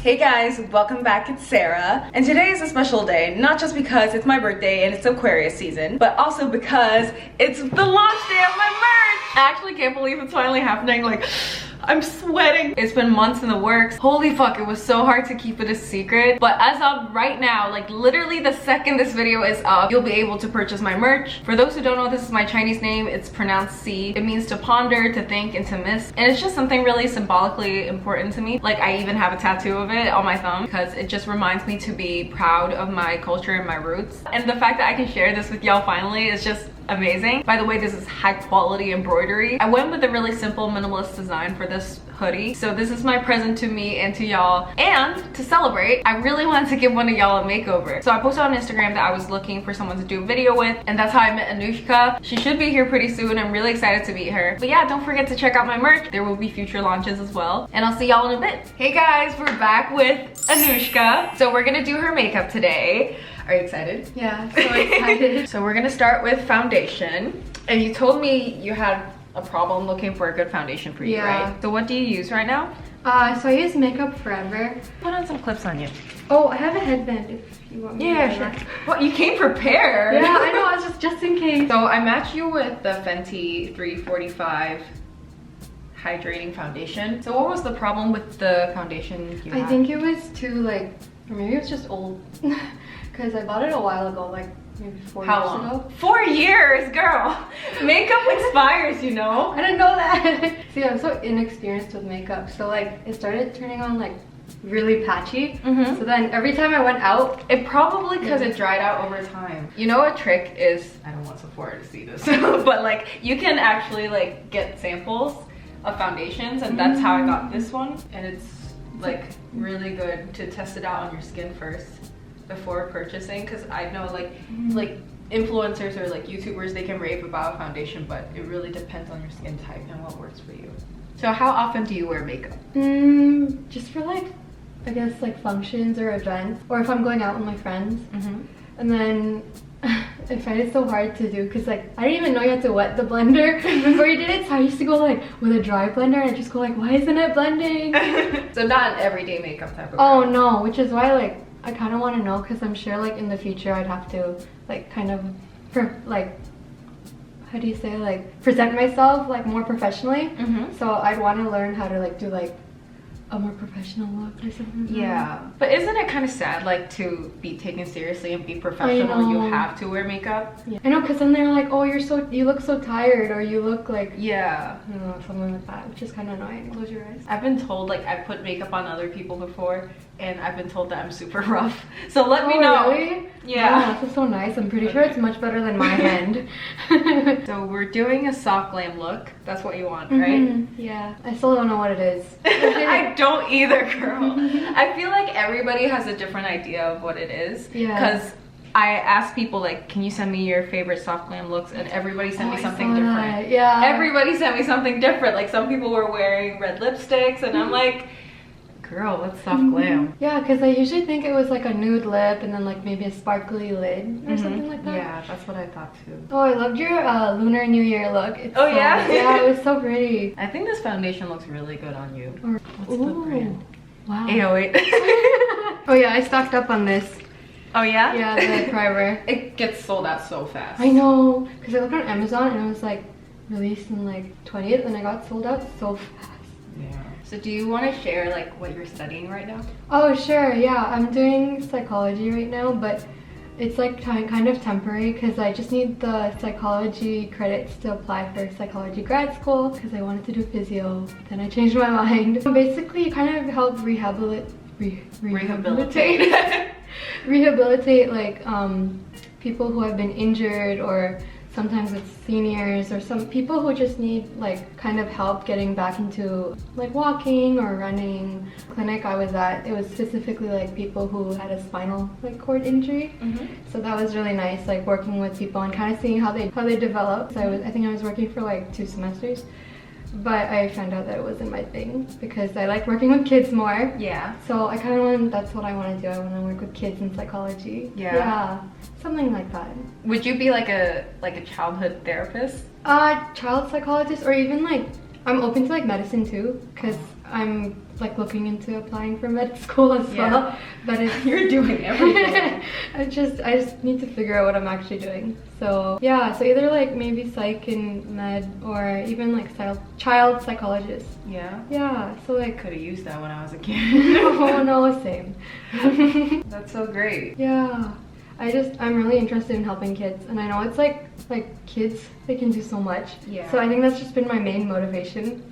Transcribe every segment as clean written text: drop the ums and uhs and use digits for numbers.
Hey guys, welcome back, it's Sarah. And today is a special day, not just because it's my birthday and it's Aquarius season, but also because it's the launch day of my merch! I actually can't believe it's finally happening, like, I'm sweating. It's been months in the works. Holy fuck, it was so hard to keep it a secret. But as of right now, like literally the second this video is up, you'll be able to purchase my merch. For those who don't know, this is my Chinese name. It's pronounced C. It means to ponder, to think, and to miss. And it's just something really symbolically important to me. Like I even have a tattoo of it on my thumb because it just reminds me to be proud of my culture and my roots. And the fact that I can share this with y'all finally is just amazing. By the way, this is high quality embroidery. I went with a really simple minimalist design for this hoodie. So this is my present to me and to y'all. And to celebrate, I really wanted to give one of y'all a makeover. So I posted on Instagram that I was looking for someone to do a video with, and that's how I met Anushka. She should be here pretty soon. I'm really excited to meet her. But yeah, don't forget to check out my merch. There will be future launches as well. And I'll see y'all in a bit. Hey guys, we're back with Anushka. So we're gonna do her makeup today. Are you excited? Yeah, so excited. So we're gonna start with foundation. And you told me you had a problem looking for a good foundation for you, right? So what do you use right now? So I use Makeup Forever. Put on some clips on you. Oh, I have a headband if you want me to. Sure. Well, you came prepared. Yeah, I know, it's just in case. So I matched you with the Fenty 345 hydrating foundation. So what was the problem with the foundation you had? I think it was too like, or maybe it was just old. Because I bought it a while ago, like maybe 4 years ago. 4 years, girl! Makeup expires, you know? I didn't know that. See, I'm so inexperienced with makeup. So like, it started turning on like really patchy. So then every time I went out, it probably because it dried out over time. You know, a trick is, I don't want Sephora to see this, but like you can actually like get samples of foundations, and that's how I got this one. And it's like really good to test it out on your skin first before purchasing, because I know like influencers or like YouTubers, they can rave about foundation, but it really depends on your skin type and what works for you. So how often do you wear makeup? Just for like, I guess like functions or events, or if I'm going out with my friends. And then I find it so hard to do because like I didn't even know you had to wet the blender before you did it, so I used to go like with a dry blender and I just go like, why isn't it blending? So not an everyday makeup type of Oh no, which is why like I kind of want to know, because I'm sure like in the future I'd have to like kind of like, how do you say, like present myself like more professionally. So I'd want to learn how to like do like a more professional look or something. Yeah, but isn't it kind of sad like to be taken seriously and be professional, you have to wear makeup? Yeah. I know, because then they're like, oh, you look so tired, or you look like, yeah, I don't know, something like that, which is kind of annoying. Close your eyes. I've been told like I've put makeup on other people before, and I've been told that I'm super rough. So let me know. Really? Yeah. Oh, that's so nice. I'm pretty sure it's much better than my hand. So we're doing a soft glam look. That's what you want, right? Yeah. I still don't know what it is. I don't either, girl. I feel like everybody has a different idea of what it is. Yeah. Because I asked people like, can you send me your favorite soft glam looks? And everybody sent me something different. Yeah. Everybody sent me something different. Like some people were wearing red lipsticks, and I'm like, girl, what's soft glam? Yeah, because I usually think it was like a nude lip and then like maybe a sparkly lid or something like that. Yeah, that's what I thought too. Oh, I loved your Lunar New Year look. It's yeah? Yeah, it was so pretty. I think this foundation looks really good on you. What's the brand? Wow. 808. Oh yeah, I stocked up on this. Oh yeah? Yeah, the primer. It gets sold out so fast. I know, because I looked on Amazon and it was like released in like 20th, and I got sold out so fast. Yeah. So do you want to share like what you're studying right now? Oh sure, yeah, I'm doing psychology right now, but it's like kind of temporary because I just need the psychology credits to apply for psychology grad school because I wanted to do physio. Then I changed my mind. Basically, kind of help rehabilitate like people who have been injured, or sometimes it's seniors, or some people who just need like kind of help getting back into like walking or running. Clinic I was at, it was specifically like people who had a spinal like cord injury. So that was really nice, like working with people and kind of seeing how they develop. So I think I was working for like 2 semesters. But I found out that it wasn't my thing because I like working with kids more. Yeah. So I kind of want, that's what I want to do. I want to work with kids in psychology. Yeah. Yeah. Something like that. Would you be like a childhood therapist? Child psychologist, or even like, I'm open to like medicine too, because I'm like looking into applying for med school as well, but it's you're doing everything. I just need to figure out what I'm actually doing. So yeah, so either like maybe psych and med, or even like child psychologist. Yeah, so like could have used that when I was a kid. no, same. That's so great. Yeah, I'm really interested in helping kids, and I know it's like kids, they can do so much. Yeah. So I think that's just been my main motivation.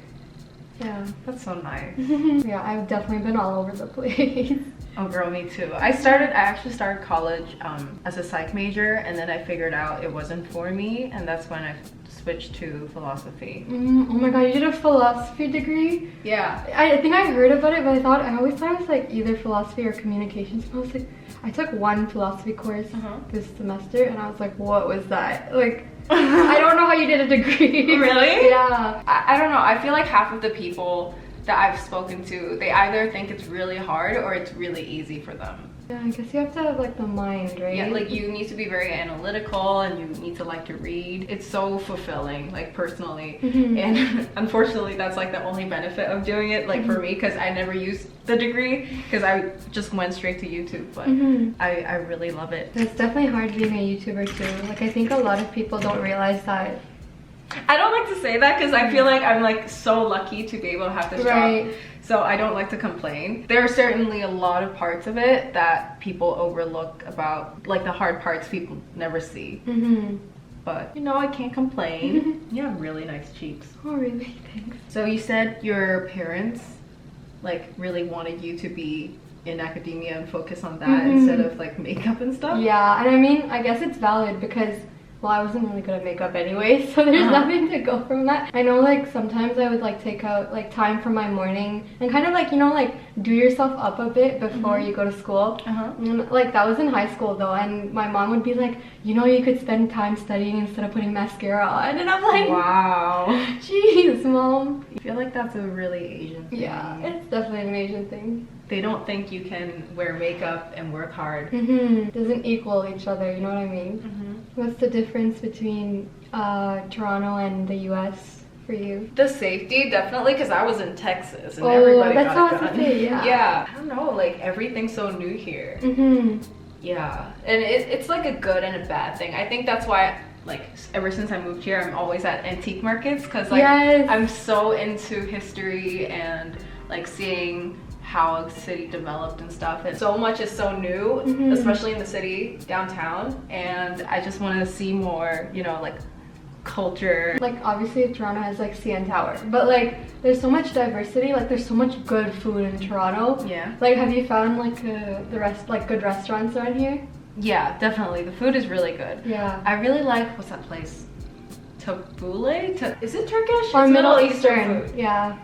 Yeah. That's so nice. Yeah, I've definitely been all over the place. Oh girl, me too. I actually started college as a psych major, and then I figured out it wasn't for me, and that's when I switched to philosophy. Oh my god, you did a philosophy degree? Yeah. I think I heard about it, but I always thought it was like either philosophy or communications. I was like, I took one philosophy course this semester, and I was like, what was that? Like, I don't know how you did a degree. Really? Yeah. I don't know. I feel like half of the people that I've spoken to, they either think it's really hard or it's really easy for them. Yeah, I guess you have to have like the mind, right? Yeah, like you need to be very analytical, and you need to like to read. It's so fulfilling, like personally. And unfortunately, that's like the only benefit of doing it, like for me, because I never used the degree because I just went straight to YouTube. But I really love it. It's definitely hard being a YouTuber too. Like I think a lot of people don't realize that. I don't like to say that because I feel like I'm like so lucky to be able to have this job. So I don't like to complain. There are certainly a lot of parts of it that people overlook, about like the hard parts people never see. But you know, I can't complain. You have really nice cheeks. Oh really? Thanks. So you said your parents like really wanted you to be in academia and focus on that instead of like makeup and stuff? Yeah, and I mean, I guess it's valid because, well, I wasn't really good at makeup anyway, so there's nothing to go from that. I know like sometimes I would like take out like time from my morning and kind of like, you know, like do yourself up a bit before you go to school. And, like that was in high school though, and my mom would be like, you know, you could spend time studying instead of putting mascara on, and I'm like, wow, jeez, mom. I feel like that's a really Asian thing. Yeah, it's definitely an Asian thing. They don't think you can wear makeup and work hard. Doesn't equal each other, you know what I mean? What's the difference between Toronto and the US for you? The safety, definitely, because I was in Texas and everybody got a gun. Yeah. I don't know, like everything's so new here. Yeah, and it's like a good and a bad thing. I think that's why, like, ever since I moved here, I'm always at antique markets, because like I'm so into history and like seeing how a city developed and stuff, and so much is so new, especially in the city downtown, and I just want to see more, you know, like culture. Like obviously Toronto has like CN Tower, but like there's so much diversity, like there's so much good food in Toronto. Yeah. Like have you found like good restaurants around here? Yeah, definitely. The food is really good. Yeah. I really like, what's that place? Tabbouleh? Is it Turkish? Or it's Middle Eastern food. Yeah.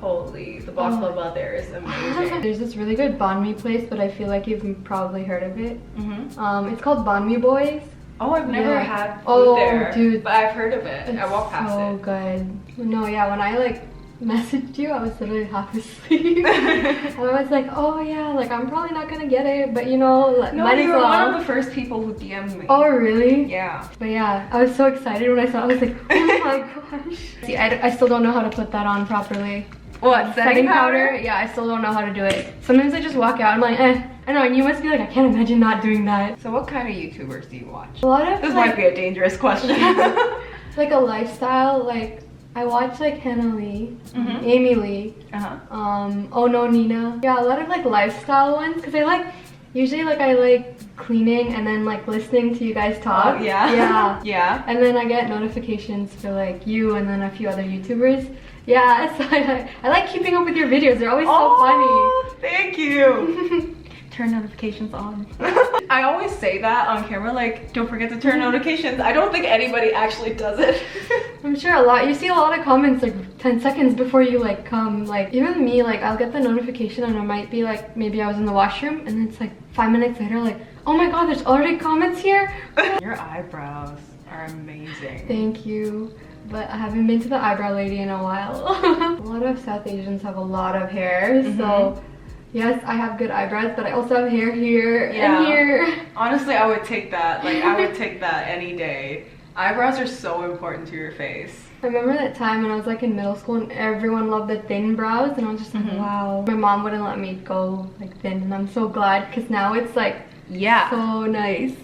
Holy, the baklava there is amazing. There's this really good banh mi place, but I feel like you've probably heard of it. It's called Banh Mi Boys. Oh, I've never had food there, dude, but I've heard of it. I walk past it. So good. No, yeah, when I like messaged you, I was literally half asleep. And I was like, oh yeah, like I'm probably not gonna get it, but you know, no, you were one of the first people who DM'd me. Oh really? Yeah. But yeah, I was so excited when I saw it. I was like, oh my gosh. See, I still don't know how to put that on properly. What, setting powder? Yeah, I still don't know how to do it. Sometimes I just walk out, I'm like, I know, and you must be like, I can't imagine not doing that. So what kind of YouTubers do you watch? A lot of this might be a dangerous question. Like a lifestyle, like I watch like Hannah Lee, Amy Lee, Oh No Nina. Yeah, a lot of like lifestyle ones, because I like, usually like I like cleaning and then like listening to you guys talk. Yeah. And then I get notifications for like you and then a few other YouTubers. Yeah, so I like keeping up with your videos. They're always so funny. Thank you. Turn notifications on. I always say that on camera, like, don't forget to turn notifications. I don't think anybody actually does it. I'm sure you see a lot of comments like 10 seconds before you like come. Like even me, like I'll get the notification and it might be like, maybe I was in the washroom, and then it's like 5 minutes later, like, oh my god, there's already comments here. Your eyebrows are amazing. Thank you. But I haven't been to the eyebrow lady in a while. A lot of South Asians have a lot of hair, so yes, I have good eyebrows, but I also have hair here and here. Honestly, I would take that. Like, I would take that any day. Eyebrows are so important to your face. I remember that time when I was like in middle school and everyone loved the thin brows, and I was just like, wow. My mom wouldn't let me go like thin, and I'm so glad because now it's like so nice.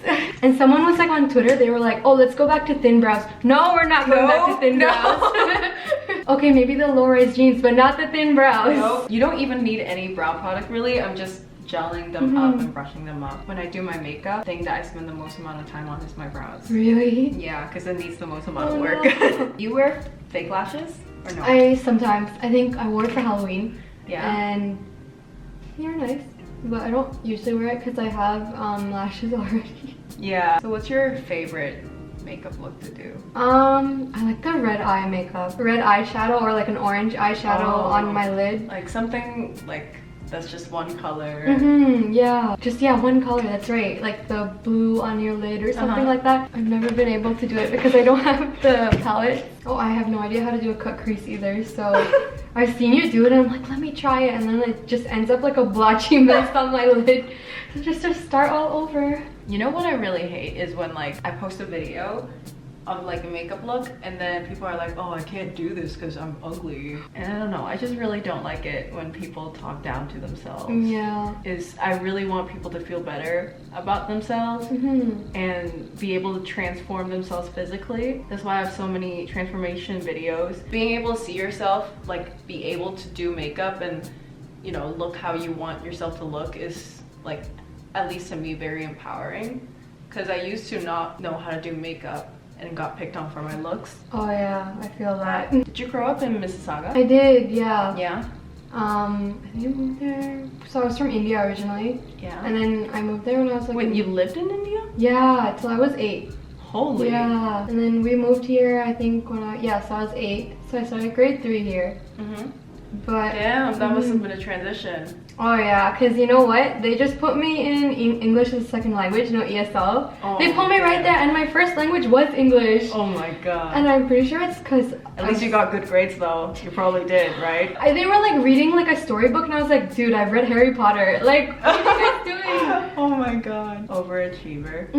And someone was like on Twitter, they were like, oh, let's go back to thin brows. No, we're not going back to thin brows. Okay, maybe the low-rise jeans, but not the thin brows. No, you don't even need any brow product really. I'm just gelling them up and brushing them up. When I do my makeup, the thing that I spend the most amount of time on is my brows. Really? Yeah, because it needs the most amount of work. No. You wear fake lashes or no? I sometimes. I think I wore it for Halloween. Yeah. And they're nice, but I don't usually wear it because I have lashes already. Yeah. So what's your favorite makeup look to do? I like the red eye makeup. Red eyeshadow or like an orange eyeshadow on my lid. Like something like that's just one color. Yeah. Just, one color, that's right. Like the blue on your lid or something like that. I've never been able to do it because I don't have the palette. Oh, I have no idea how to do a cut crease either. So I've seen you do it and I'm like, let me try it. And then it just ends up like a blotchy mess on my lid. So just to start all over. You know what I really hate is when like I post a video of like a makeup look and then people are like, oh, I can't do this because I'm ugly. And I don't know, I just really don't like it when people talk down to themselves. Yeah. I really want people to feel better about themselves and be able to transform themselves physically. That's why I have so many transformation videos. Being able to see yourself, like be able to do makeup and, you know, look how you want yourself to look is like, at least to me, very empowering. Because I used to not know how to do makeup and got picked on for my looks. Oh yeah, I feel that. Did you grow up in Mississauga? I did, yeah. Yeah? I think I moved there. So I was from India originally. Yeah. And then I moved there when I was like... Wait, you lived in India? Yeah, till I was 8. Holy. Yeah. And then we moved here, I think when so I was 8. So I started grade 3 here. But... Damn, that must have been a transition. Oh yeah, because you know what? They just put me in English as a second language, no ESL. Oh, they put me right there and my first language was English. Oh my god. And I'm pretty sure it's because... At least you got good grades though. You probably did, right? They were like reading like a storybook and I was like, dude, I've read Harry Potter. Like, what are you guys doing? Oh my god. Overachiever.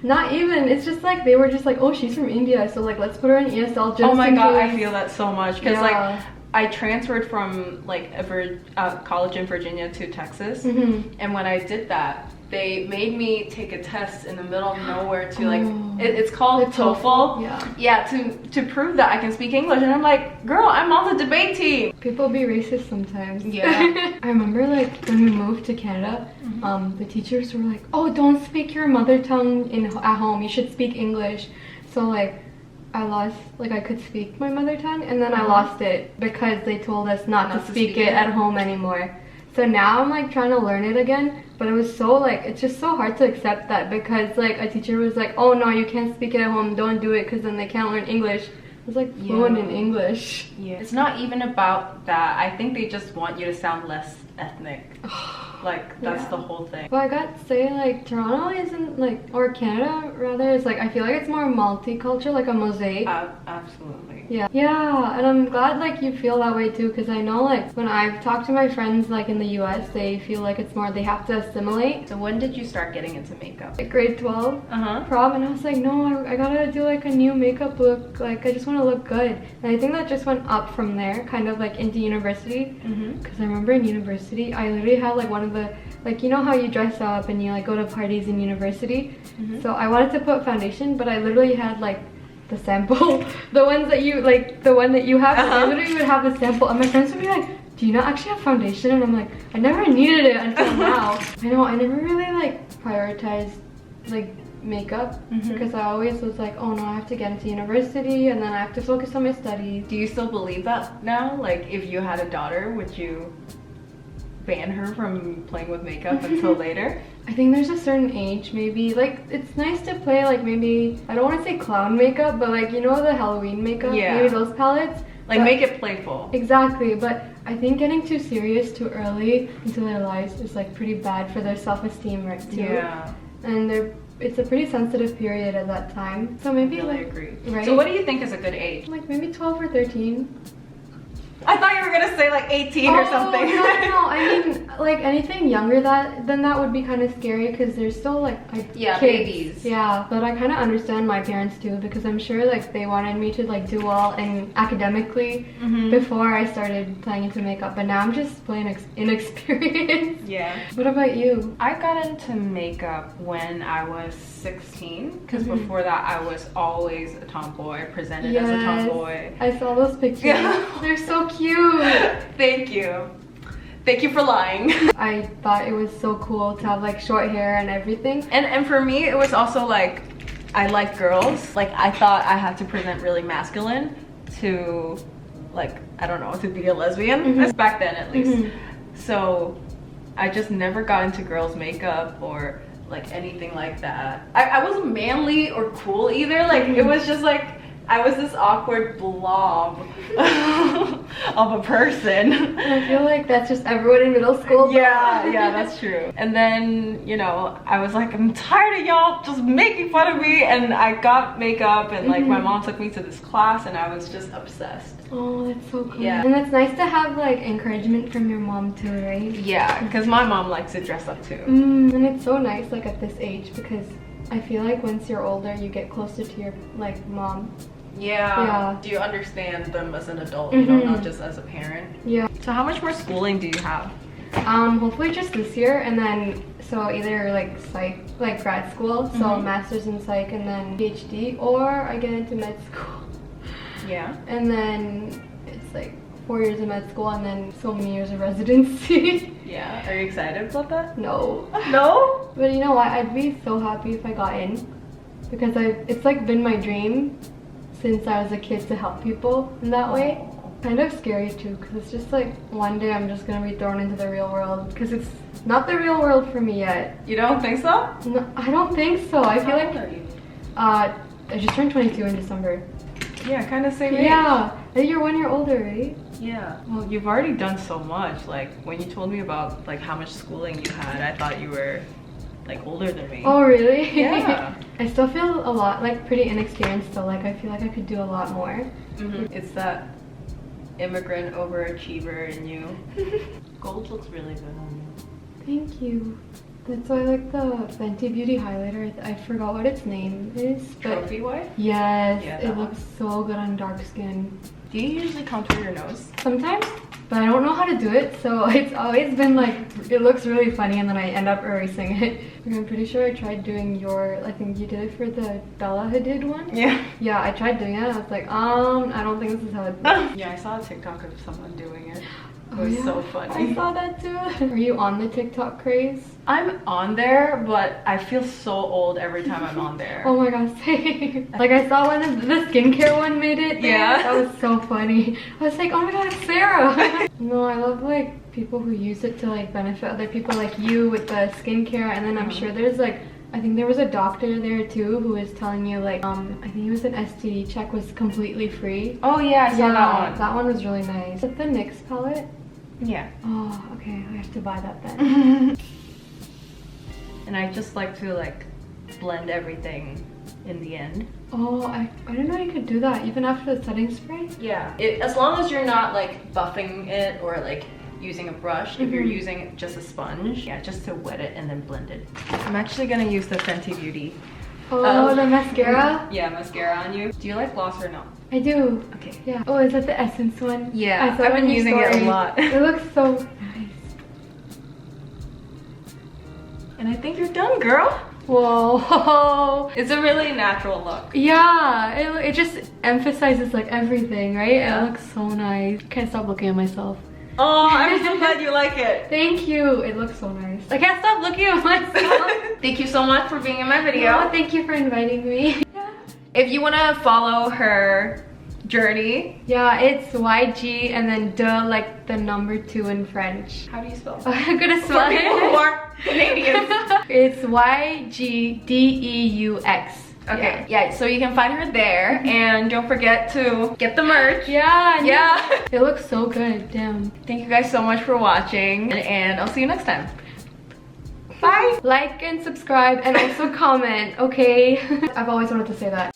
Not even. It's just like, they were just like, oh, she's from India, so like, let's put her in ESL just Oh my god, case. I feel that so much. Because like, I transferred from like a college in Virginia to Texas, and when I did that, they made me take a test in the middle of nowhere to like it's called TOEFL. Yeah, to prove that I can speak English, and I'm like, girl, I'm on the debate team. People be racist sometimes. Yeah. I remember like when we moved to Canada, the teachers were like, oh, don't speak your mother tongue at home, you should speak English. So like I could speak my mother tongue, and then I lost it because they told us not to speak it at home anymore. So now I'm like trying to learn it again, but it was so like, it's just so hard to accept that because like a teacher was like, oh no, you can't speak it at home, don't do it because then they can't learn English. I was like fluent in English. Yeah. It's not even about that. I think they just want you to sound less ethnic. Like that's the whole thing. But I got to say like Toronto isn't like, or Canada rather, it's like I feel like it's more multicultural, like a mosaic. Absolutely. Yeah, and I'm glad like you feel that way too, because I know like when I've talked to my friends like in the US, they feel like it's more, they have to assimilate. So when did you start getting into makeup? Like grade 12 prom, and I was like, no, I gotta do like a new makeup look, like I just want to look good. And I think that just went up from there, kind of like into university, because I remember in university I literally had like one of the, like, you know how you dress up and you like go to parties in university. So I wanted to put foundation, but I literally had like the sample, the ones that you like, the one that you have. I literally would have the sample, and my friends would be like, do you not actually have foundation? And I'm like, I never needed it until now. I know, I never really like prioritized like makeup because I always was like, oh no, I have to get into university and then I have to focus on my studies. Do you still believe that now? Like if you had a daughter, would you ban her from playing with makeup until later? I think there's a certain age, maybe, like it's nice to play like maybe, I don't want to say clown makeup, but like, you know, the Halloween makeup, maybe those palettes, like make it playful. Exactly, but I think getting too serious too early into their lives is like pretty bad for their self-esteem, right, too. Yeah. And it's a pretty sensitive period at that time, so maybe I really like, agree. Right? So what do you think is a good age? Like maybe 12 or 13. I thought you were gonna say like 18 or something. No. I mean, like anything younger than that would be kind of scary because they're still like yeah, kids. babies. Yeah, but I kind of understand my parents too because I'm sure like they wanted me to like do well and academically before I started playing into makeup. But now I'm just plain inexperienced. Yeah. What about you? I got into makeup when I was 16 because before that I was always a tomboy, presented as a tomboy. I saw those pictures. They're so cute. Thank you. Thank you for lying. I thought it was so cool to have like short hair and everything. And for me, it was also like, I like girls. Like I thought I had to present really masculine to like, I don't know, to be a lesbian. That's back then at least. So I just never got into girls' makeup or like anything like that. I wasn't manly or cool either. Like it was just like, I was this awkward blob of a person. I feel like that's just everyone in middle school. Yeah, that's true. And then, you know, I was like, I'm tired of y'all just making fun of me. And I got makeup and like my mom took me to this class and I was just obsessed. Oh, that's so cool. Yeah. And it's nice to have like encouragement from your mom too, right? Yeah, because my mom likes to dress up too. And it's so nice like at this age because I feel like once you're older, you get closer to your like mom. Yeah. Do you understand them as an adult, you know, not just as a parent? Yeah. So how much more schooling do you have? Hopefully just this year, and then so either like psych, like grad school, so master's in psych, and then PhD, or I get into med school. Yeah. And then it's like 4 years of med school, and then so many years of residency. Yeah. Are you excited about that? No. No? But you know what? I'd be so happy if I got in, because it's like been my dream since I was a kid to help people in that way. Kind of scary too, because it's just like one day I'm just gonna be thrown into the real world, because it's not the real world for me yet. You don't think so? No, I don't think so. I feel How old like are you? I just turned 22 in December. Yeah, kind of same age. Yeah, you're 1 year older, right? Yeah. Well, you've already done so much. Like when you told me about like how much schooling you had, I thought you were like older than me. Oh really? Yeah. I still feel a lot like pretty inexperienced still. Like I feel like I could do a lot more. It's that immigrant overachiever in you. Gold looks really good on you. Thank you. That's why I like the Fenty Beauty highlighter. I forgot what its name is. But Trophy wife? yes, Yeah, it that looks so good on dark skin. Do you usually contour your nose? Sometimes, but I don't know how to do it, so it's always been like, it looks really funny and then I end up erasing it. I'm pretty sure I tried doing I think you did it for the Bella Hadid one? Yeah. Yeah, I tried doing it. I was like, I don't think this is how it's done. Yeah, I saw a TikTok of someone doing it. It Oh, was yeah? so funny. I saw that too. Are you on the TikTok craze? I'm on there, but I feel so old every time I'm on there. Oh my gosh, same. Like I saw when the skincare one made it there. Yeah. That was so funny. I was like, oh my god, it's Sarah. No, I love like people who use it to like benefit other people, like you with the skincare, and then I'm sure there's like, I think there was a doctor there too who was telling you like, I think it was an STD check was completely free. Oh yeah, I saw that one. That one was really nice. Is it the NYX palette? Yeah. Oh, okay, I have to buy that then. And I just like to like blend everything in the end. Oh, I didn't know you could do that even after the setting spray. Yeah. As long as you're not like buffing it or like using a brush, if you're using just a sponge, yeah, just to wet it and then blend it. I'm actually gonna use the Fenty Beauty. Oh, the mascara? Yeah, mascara on you. Do you like gloss or no? I do. Okay. Yeah. Oh, is that the Essence one? Yeah, I saw I've it been on your using it a story. lot. It looks so nice. And I think you're done, girl. Whoa. It's a really natural look. Yeah, it just emphasizes like everything, right? Yeah. It looks so nice. Can't stop looking at myself. Oh, I'm so glad you like it. Thank you. It looks so nice. I can't stop looking at myself. Thank you so much for being in my video. Oh, thank you for inviting me. If you want to follow her journey. Yeah, it's YG and then de like the number 2 in French. How do you spell? I'm gonna spell For people who it. are Canadians. It's YGDEUX. Okay, yeah, so you can find her there, and don't forget to get the merch. Yeah. Yeah. It looks so good, damn. Thank you guys so much for watching, and I'll see you next time. Bye. Like and subscribe and also comment, okay? I've always wanted to say that.